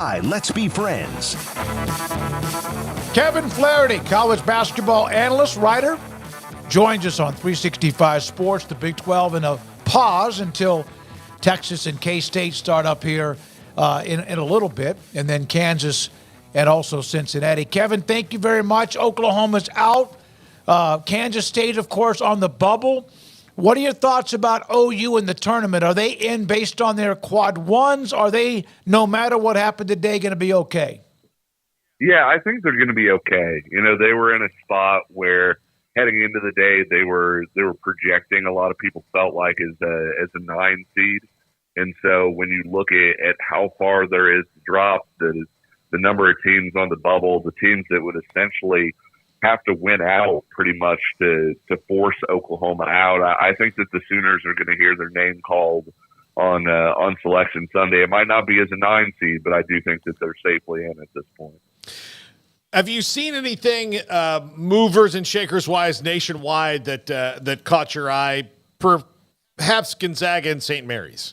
Hi, let's be friends. Kevin Flaherty, college basketball analyst, writer, joins us on 365 Sports, the Big 12, in a pause until Texas and K-State start up here in a little bit, and then Kansas and also Cincinnati. Kevin, thank you very much. Oklahoma's out. Kansas State, of course, on the bubble. What are your thoughts about OU in the tournament? Are they in based on their quad ones? Are they, no matter what happened today, going to be okay? Yeah, I think they're going to be okay. You know, they were in a spot where heading into the day they were projecting, a lot of people felt like, as a 9 seed. And so when you look at how far there is to drop, the number of teams on the bubble, the teams that would essentially have to win out pretty much to force Oklahoma out, I think that the Sooners are going to hear their name called on Selection Sunday. It might not be as a 9 seed, but I do think that they're safely in at this point. Have you seen anything movers and shakers wise nationwide that caught your eye? Perhaps Gonzaga and St. Mary's.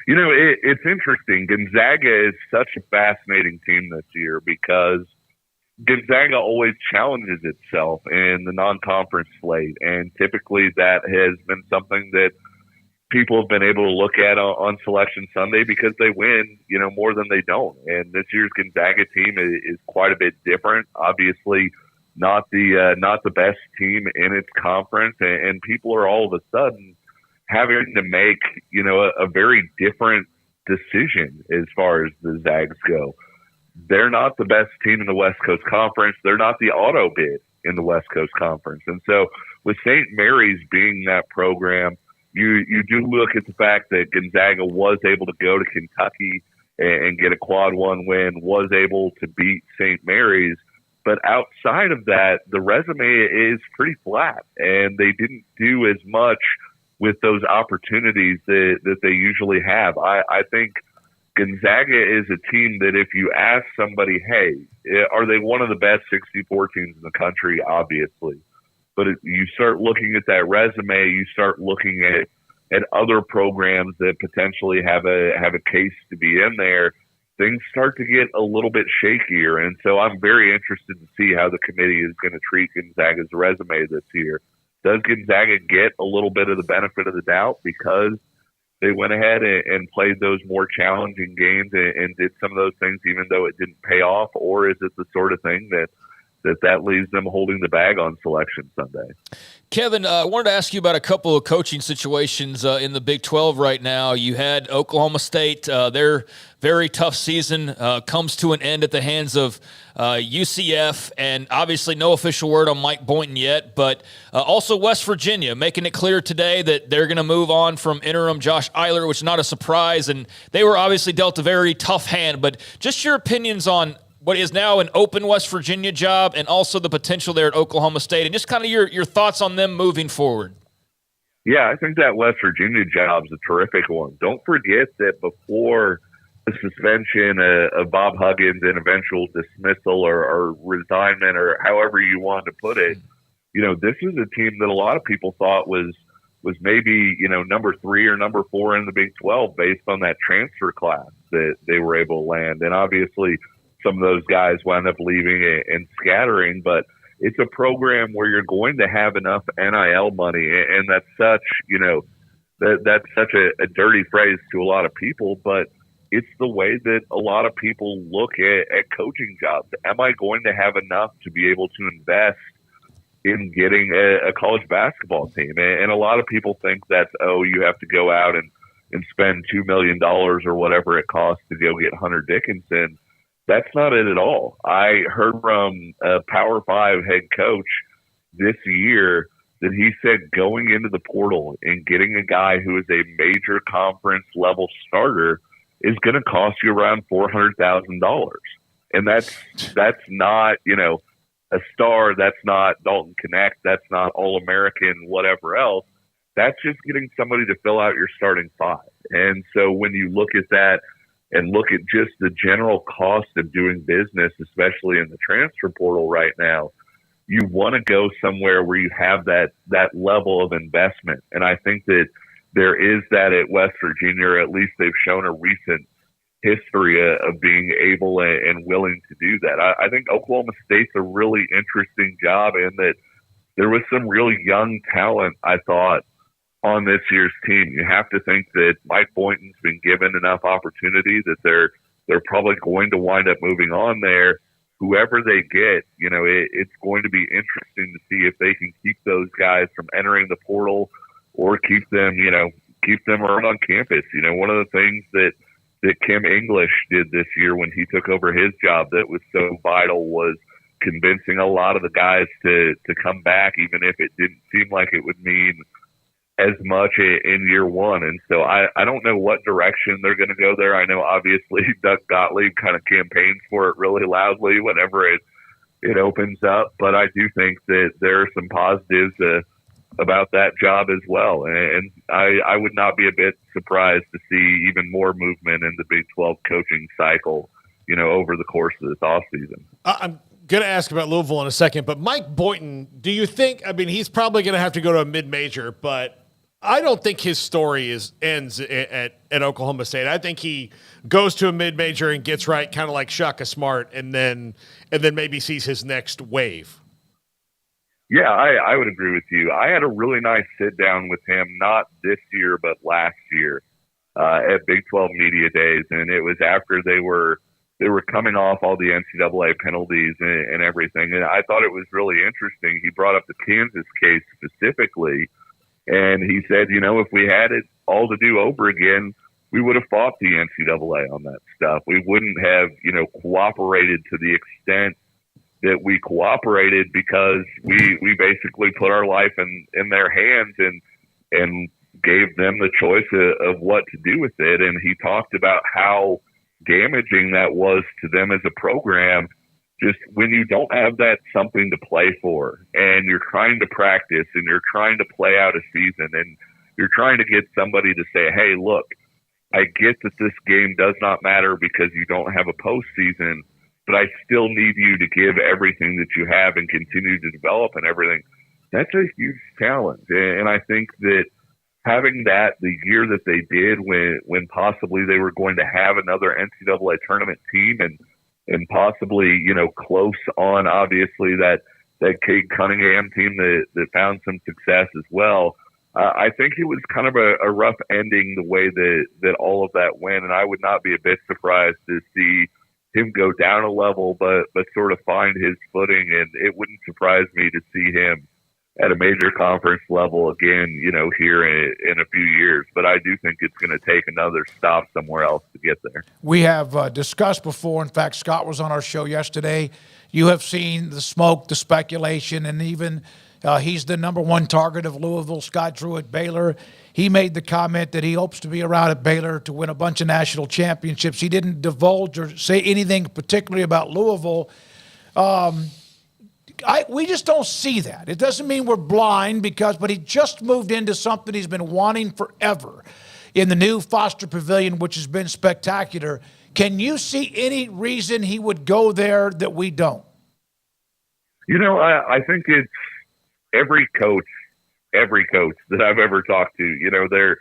You know, it's interesting. Gonzaga is such a fascinating team this year because Gonzaga always challenges itself in the non-conference slate, and typically that has been something that people have been able to look at on Selection Sunday because they win, you know, more than they don't. And this year's Gonzaga team is quite a bit different. Obviously, not the best team in its conference, and people are all of a sudden having to make, you know, a very different decision as far as the Zags go. They're not the best team in the West Coast Conference. They're not the auto bid in the West Coast Conference. And so with St. Mary's being that program, you do look at the fact that Gonzaga was able to go to Kentucky and get a quad 1 win, was able to beat St. Mary's. But outside of that, the resume is pretty flat, and they didn't do as much with those opportunities that they usually have. I think Gonzaga is a team that if you ask somebody, hey, are they one of the best 64 teams in the country? Obviously. But you start looking at that resume, you start looking at other programs that potentially have a case to be in there, things start to get a little bit shakier. And so I'm very interested to see how the committee is going to treat Gonzaga's resume this year. Does Gonzaga get a little bit of the benefit of the doubt because they went ahead and played those more challenging games and did some of those things even though it didn't pay off? Or is it the sort of thing that leaves them holding the bag on Selection Sunday? Kevin, I wanted to ask you about a couple of coaching situations in the Big 12 right now. You had Oklahoma State, their very tough season comes to an end at the hands of UCF, and obviously no official word on Mike Boynton yet, but also West Virginia making it clear today that they're going to move on from interim Josh Eiler, which is not a surprise, and they were obviously dealt a very tough hand. But just your opinions on what is now an open West Virginia job and also the potential there at Oklahoma State, and just kind of your thoughts on them moving forward. Yeah, I think that West Virginia job is a terrific one. Don't forget that before the suspension of Bob Huggins and eventual dismissal or resignment or however you want to put it, you know, this is a team that a lot of people thought was maybe, you know, number 3 or number 4 in the Big 12 based on that transfer class that they were able to land. And obviously some of those guys wound up leaving and scattering, but it's a program where you're going to have enough NIL money. And that's such, you know, that's such a dirty phrase to a lot of people, but it's the way that a lot of people look at coaching jobs. Am I going to have enough to be able to invest in getting a college basketball team? And a lot of people think that's, you have to go out and spend $2 million or whatever it costs to go get Hunter Dickinson. That's not it at all. I heard from a Power 5 head coach this year that he said going into the portal and getting a guy who is a major conference level starter is going to cost you around $400,000. And that's not, you know, a star. That's not Dalton Connect. That's not All-American, whatever else. That's just getting somebody to fill out your starting 5. And so when you look at that, and look at just the general cost of doing business, especially in the transfer portal right now, you want to go somewhere where you have that level of investment. And I think that there is that at West Virginia, or at least they've shown a recent history of being able and willing to do that. I think Oklahoma State's a really interesting job in that there was some real young talent, I thought, on this year's team. You have to think that Mike Boynton's been given enough opportunity that they're probably going to wind up moving on there. Whoever they get, it's going to be interesting to see if they can keep those guys from entering the portal or keep them around on campus. One of the things that Kim English did this year when he took over his job that was so vital was convincing a lot of the guys to come back, even if it didn't seem like it would mean as much in year one. And so I don't know what direction they're going to go there. I know obviously Doug Gottlieb kind of campaigns for it really loudly whenever it opens up, but I do think that there are some positives about that job as well. And I would not be a bit surprised to see even more movement in the Big 12 coaching cycle, over the course of this offseason. I'm going to ask about Louisville in a second, but Mike Boynton, do you think, he's probably going to have to go to a mid-major, but I don't think his story ends at Oklahoma State. I think he goes to a mid-major and gets right, kind of like Shaka Smart, and then maybe sees his next wave. Yeah, I would agree with you. I had a really nice sit down with him, not this year, but last year at Big 12 Media Days. And it was after they were coming off all the NCAA penalties and everything. And I thought it was really interesting. He brought up the Kansas case specifically. And he said, if we had it all to do over again, we would have fought the NCAA on that stuff. We wouldn't have, cooperated to the extent that we cooperated because we basically put our life in their hands and gave them the choice of what to do with it. And he talked about how damaging that was to them as a program, just when you don't have that something to play for and you're trying to practice and you're trying to play out a season and you're trying to get somebody to say, hey, look, I get that this game does not matter because you don't have a postseason, but I still need you to give everything that you have and continue to develop and everything. That's a huge challenge. And I think that having that the year that they did when possibly they were going to have another NCAA tournament team and possibly, close on obviously that Cade Cunningham team that found some success as well. I think it was kind of a rough ending the way that all of that went. And I would not be a bit surprised to see him go down a level, but sort of find his footing. And it wouldn't surprise me to see him at a major conference level again, here in a few years. But I do think it's going to take another stop somewhere else to get there. We have discussed before. In fact, Scott was on our show yesterday. You have seen the smoke, the speculation, and even he's the number one target of Louisville. Scott Drew at Baylor. He made the comment that he hopes to be around at Baylor to win a bunch of national championships. He didn't divulge or say anything particularly about Louisville. We just don't see that. It doesn't mean we're blind but he just moved into something he's been wanting forever in the new Foster Pavilion, which has been spectacular. Can you see any reason he would go there that we don't? I think it's every coach that I've ever talked to,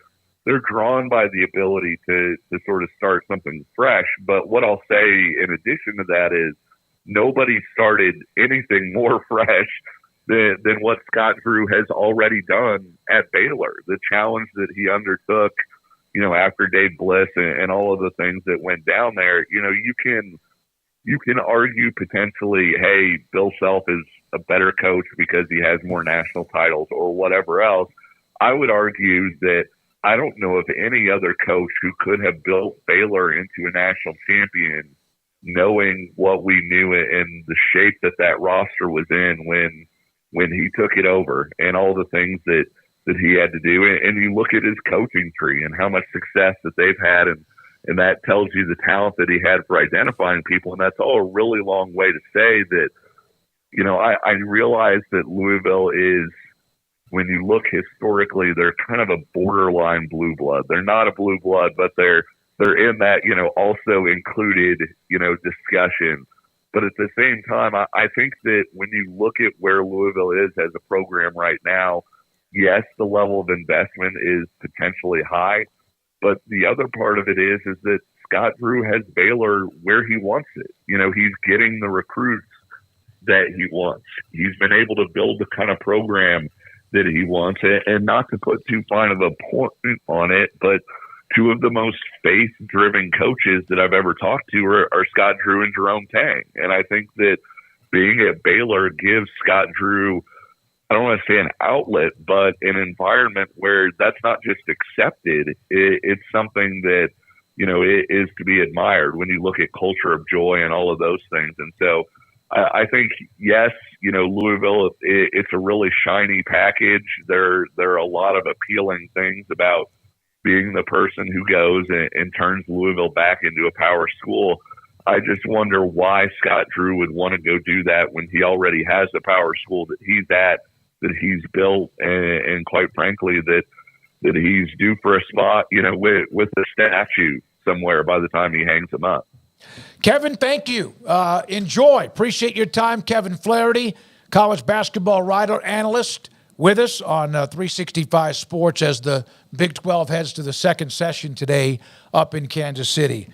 they're drawn by the ability to sort of start something fresh. But what I'll say in addition to that is nobody started anything more fresh than what Scott Drew has already done at Baylor. The challenge that he undertook, after Dave Bliss and all of the things that went down there, you can argue potentially, hey, Bill Self is a better coach because he has more national titles or whatever else. I would argue that I don't know of any other coach who could have built Baylor into a national champion knowing what we knew and the shape that roster was in when he took it over and all the things that he had to do. And you look at his coaching tree and how much success that they've had, and that tells you the talent that he had for identifying people. And that's all a really long way to say that, I realize that Louisville is, when you look historically, they're kind of a borderline blue blood. They're not a blue blood, but they're in that, also included, discussion. But at the same time, I think that when you look at where Louisville is as a program right now, yes, the level of investment is potentially high, but the other part of it is that Scott Drew has Baylor where he wants it. He's getting the recruits that he wants. He's been able to build the kind of program that he wants it. And not to put too fine of a point on it, but two of the most faith-driven coaches that I've ever talked to are Scott Drew and Jerome Tang. And I think that being at Baylor gives Scott Drew, I don't want to say an outlet, but an environment where that's not just accepted. It's something that, it is to be admired when you look at culture of joy and all of those things. And so I think, yes, Louisville, it's a really shiny package. There are a lot of appealing things about being the person who goes and turns Louisville back into a power school. I just wonder why Scott Drew would want to go do that when he already has a power school that he's at, that he's built, and quite frankly, that he's due for a spot, with a statue somewhere by the time he hangs them up. Kevin, thank you. Enjoy. Appreciate your time. Kevin Flaherty, college basketball writer, analyst, with us on 365 Sports as the Big 12 heads to the second session today up in Kansas City.